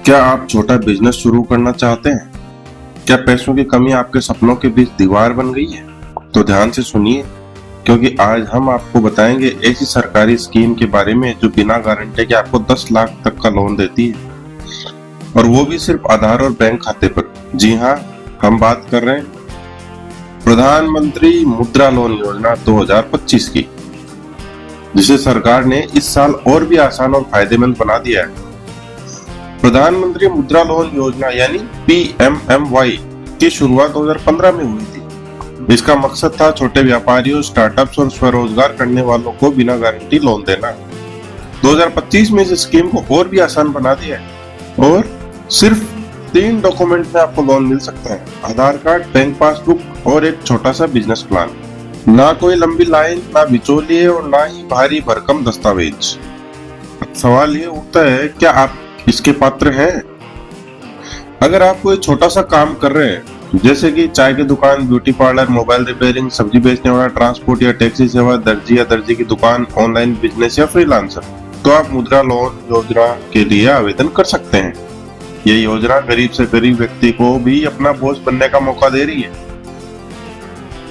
क्या आप छोटा बिजनेस शुरू करना चाहते हैं? क्या पैसों की कमी आपके सपनों के बीच दीवार बन गई है? तो ध्यान से सुनिए, क्योंकि आज हम आपको बताएंगे ऐसी सरकारी स्कीम के बारे में जो बिना गारंटी के आपको 10 लाख तक का लोन देती है, और वो भी सिर्फ आधार और बैंक खाते पर। जी हाँ, हम बात कर रहे हैं प्रधानमंत्री मुद्रा लोन योजना 2025 की, जिसे सरकार ने इस साल और भी आसान और फायदेमंद बना दिया है। प्रधानमंत्री मुद्रा लोन योजना यानी PMMY की शुरुआत 2015 में हुई थी। इसका मकसद था छोटे व्यापारियों, स्टार्टअप्स और स्वरोजगार करने वालों को बिना गारंटी लोन देना। 2025 में इस स्कीम को और भी आसान बना दिया है और सिर्फ 3 डॉक्यूमेंट में आपको लोन मिल सकता है: आधार कार्ड, बैंक पासबुक और एक छोटा सा बिजनेस प्लान। ना कोई लंबी लाइन, ना बिचौलिए और ना ही भारी भरकम दस्तावेज। सवाल ये उठता है, क्या आप इसके पात्र हैं? अगर आप कोई छोटा सा काम कर रहे हैं, जैसे कि चाय की दुकान, ब्यूटी पार्लर, मोबाइल रिपेयरिंग, सब्जी बेचने वाला, ट्रांसपोर्ट या टैक्सी सेवा, दर्जी या दर्जी की दुकान, ऑनलाइन बिजनेस या फ्रीलांसर, तो आप मुद्रा लोन योजना के लिए आवेदन कर सकते हैं। ये योजना गरीब से गरीब व्यक्ति को भी अपना बोझ बनने का मौका दे रही है।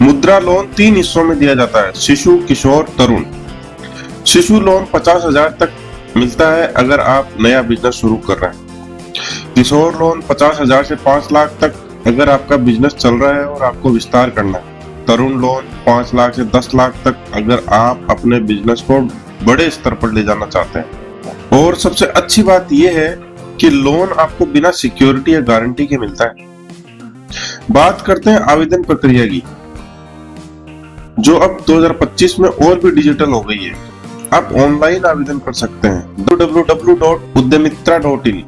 मुद्रा लोन 3 हिस्सों में दिया जाता है: शिशु, किशोर, तरुण। शिशु लोन 50,000 तक मिलता है अगर आप नया बिजनेस शुरू कर रहे हैं। किशोर लोन 50,000 से 5 लाख तक अगर आपका बिजनेस चल रहा है और आपको विस्तार करना है। तरुण लोन 5 लाख से 10 लाख तक अगर आप अपने बिजनेस को बड़े स्तर पर ले जाना चाहते हैं। और सबसे अच्छी बात यह है कि लोन आपको बिना सिक्योरिटी या गारंटी के मिलता है। बात करते हैं आवेदन प्रक्रिया की, जो अब 2025 में और भी डिजिटल हो गई है। आप ऑनलाइन आवेदन कर सकते हैं www.udyamitra.in।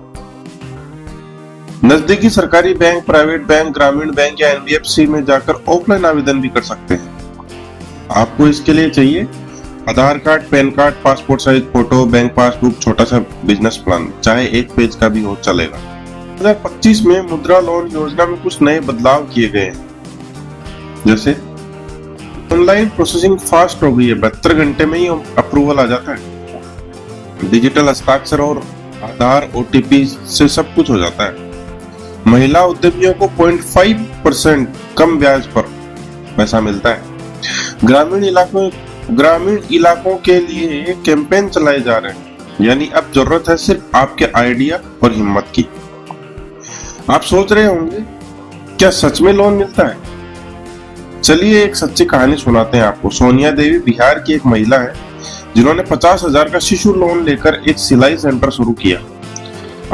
नजदीकी सरकारी बैंक, प्राइवेट बैंक, ग्रामीण बैंक या NBFC में जाकर ऑफलाइन आवेदन भी कर सकते हैं। आपको इसके लिए चाहिए आधार card, pan card, passport size photo, bank passbook, छोटा सा बिजनेस प्लान, चाहे 1 पेज का भी हो चलेगा। 2025 में मुद्रा लोन योजना में कुछ नए बदलाव किए गए हैं, जैसे ऑनलाइन प्रोसेसिंग फास्ट हो गई है, 72 घंटे में ही अप्रूवल आ जाता है। डिजिटल हस्ताक्षर और आधार OTP से सब कुछ हो जाता है। महिला उद्यमियों को 0.5% कम ब्याज पर पैसा मिलता है। ग्रामीण इलाकों के लिए कैंपेन चलाए जा रहे हैं, यानी अब जरूरत है सिर्फ आपके आइडिया और हिम्मत की। आप सोच रहे होंगे, क्या सच में लोन मिलता है? चलिए एक सच्ची कहानी सुनाते हैं आपको। सोनिया देवी बिहार की एक महिला है जिन्होंने 50,000 का शिशु लोन लेकर एक सिलाई सेंटर शुरू किया।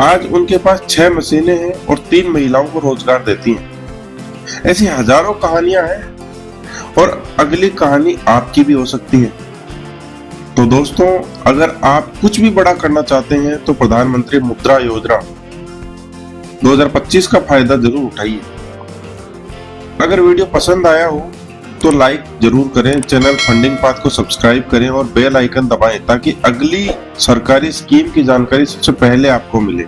आज उनके पास 6 मशीनें हैं और 3 महिलाओं को रोजगार देती हैं। ऐसी हजारों कहानियां हैं और अगली कहानी आपकी भी हो सकती है। तो दोस्तों, अगर आप कुछ भी बड़ा करना चाहते हैं तो प्रधानमंत्री मुद्रा योजना 2025 का फायदा जरूर उठाइए। अगर वीडियो पसंद आया हो तो लाइक जरूर करें, चैनल फंडिंग पाथ को सब्सक्राइब करें और बेल आइकन दबाएं ताकि अगली सरकारी स्कीम की जानकारी सबसे पहले आपको मिले।